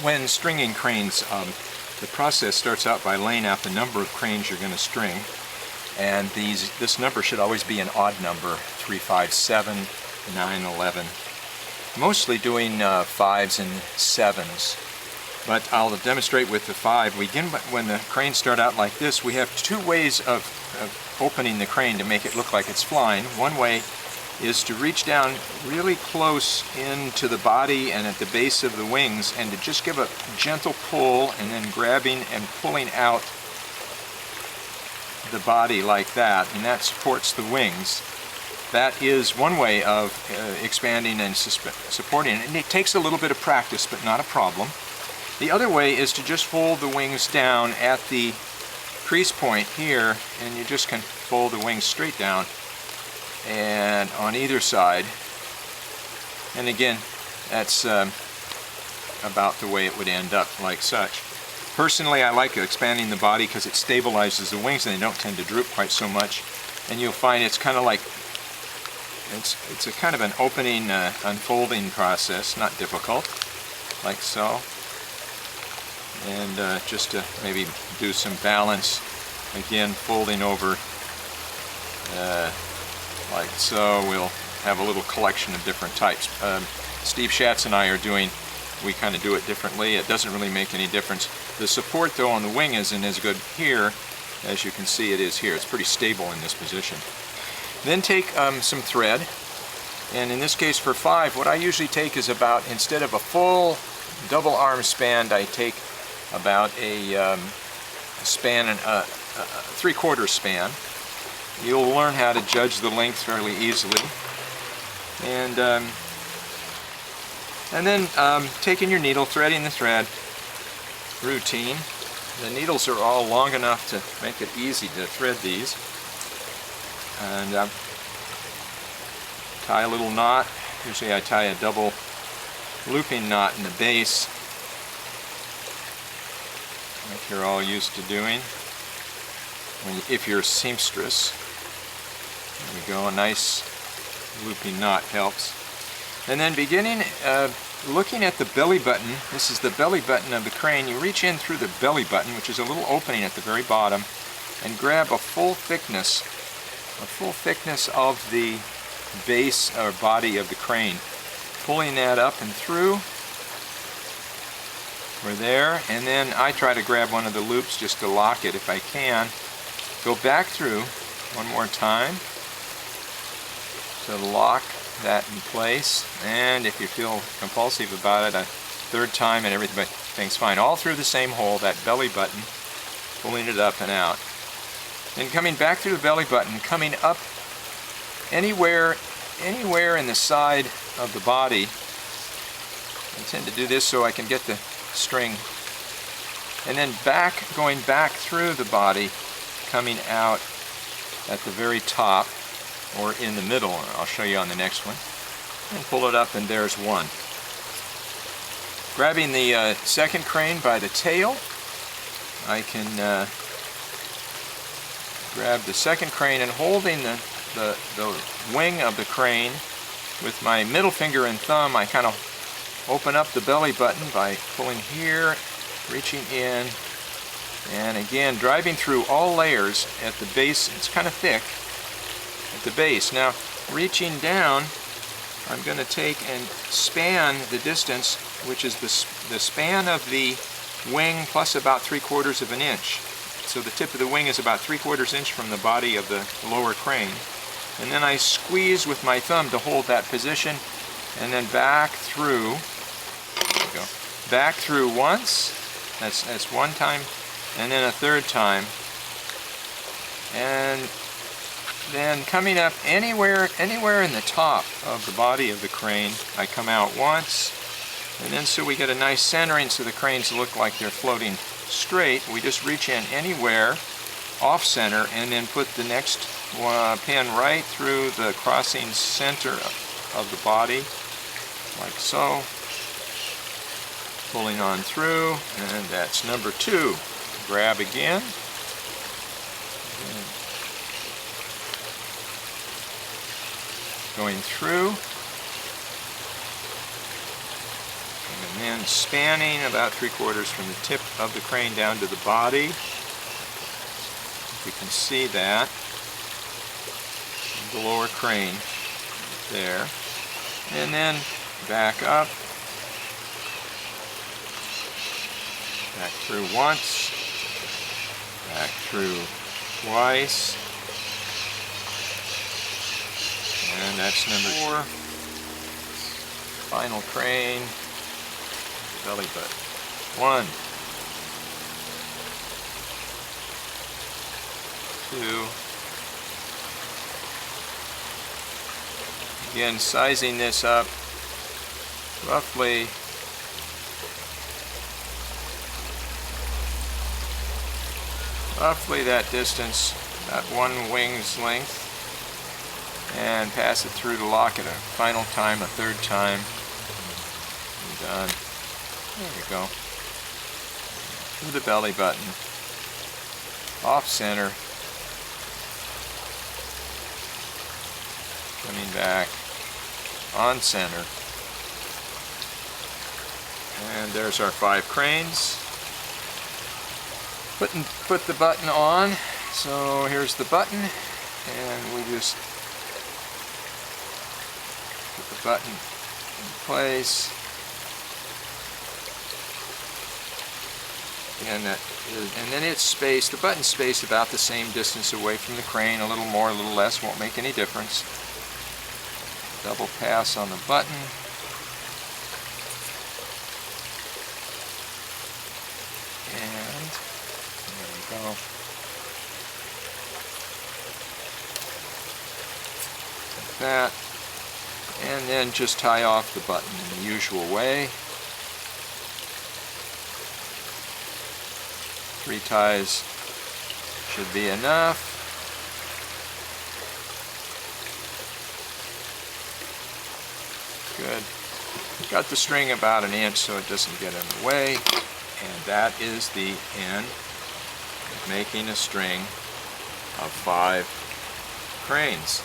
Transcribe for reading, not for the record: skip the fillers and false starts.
When stringing cranes, the process starts out by laying out the number of cranes you're going to string, and this number should always be an odd number: 3, 5, 7, 9, 11. Mostly doing 5s and 7s, but I'll demonstrate with the 5. When the cranes start out like this, we have two ways of opening the crane to make it look like it's flying. One way is to reach down really close into the body and at the base of the wings, and to just give a gentle pull, and then grabbing and pulling out the body like that, and that supports the wings. That is one way of expanding and supporting it, and it takes a little bit of practice, but not a problem. The other way is to just fold the wings down at the crease point here, and you just can fold the wings straight down and on either side. And again, that's about the way it would end up, like such. Personally, I like expanding the body because it stabilizes the wings and they don't tend to droop quite so much. And you'll find it's kind of like, it's a kind of an opening, unfolding process, not difficult, like so. And just to maybe do some balance, again folding over like so. We'll have a little collection of different types. Steve Schatz and I we kind of do it differently. It doesn't really make any difference. The support though on the wing isn't as good here as you can see it is here. It's pretty stable in this position. Then take some thread, and in this case for 5, what I usually take is about, instead of a full double arm span, I take about a span, a 3/4 span. You'll learn how to judge the length fairly easily. And then taking your needle, threading the thread, routine. The needles are all long enough to make it easy to thread these. And tie a little knot. Usually I tie a double looping knot in the base, like you're all used to doing if you're a seamstress. There we go, a nice looping knot helps. And then beginning, looking at the belly button, this is the belly button of the crane. You reach in through the belly button, which is a little opening at the very bottom, and grab a full thickness of the base or body of the crane. Pulling that up and through. We're there, and then I try to grab one of the loops just to lock it if I can. Go back through one more time to lock that in place, and if you feel compulsive about it, a third time and everything's fine. All through the same hole, that belly button, pulling it up and out. Then coming back through the belly button, coming up anywhere in the side of the body. I tend to do this so I can get the string. And then going back through the body, coming out at the very top or in the middle. I'll show you on the next one. And pull it up, and there's one. Grabbing the second crane by the tail, I can grab the second crane and holding the wing of the crane with my middle finger and thumb, I kind of open up the belly button by pulling here, reaching in, and again driving through all layers at the base. It's kind of thick at the base. Now reaching down, I'm going to take and span the distance, which is the span of the wing plus about 3/4 of an inch. So the tip of the wing is about 3/4 inch from the body of the lower crane. And then I squeeze with my thumb to hold that position, and then back through. There we go. Back through once. That's one time, and then a third time. And then coming up anywhere in the top of the body of the crane, I come out once, and then so we get a nice centering so the cranes look like they're floating straight. We just reach in anywhere off center and then put the next pin right through the crossing center of the body, like so. Pulling on through, and that's number 2. Grab again. Going through. And And then spanning about 3/4 from the tip of the crane down to the body. You can see that. The lower crane there. And then back up. Back through once. Back through twice. And that's number 4. Final crane. Belly button. 1, 2. Again, sizing this up roughly that distance, about 1 wing's length, and pass it through to lock it a final time, a 3rd time. And done. There we go. Through the belly button, off center, coming back on center, and there's our 5 cranes. Put the button on. So here's the button, and we just put the button in place. And then it's spaced, the button's spaced about the same distance away from the crane, a little more, a little less, won't make any difference. Double pass on the button. And there we go. Like that. And then just tie off the button in the usual way. 3 ties should be enough. Good. Got the string about 1 inch so it doesn't get in the way. And that is the end of making a string of 5 cranes.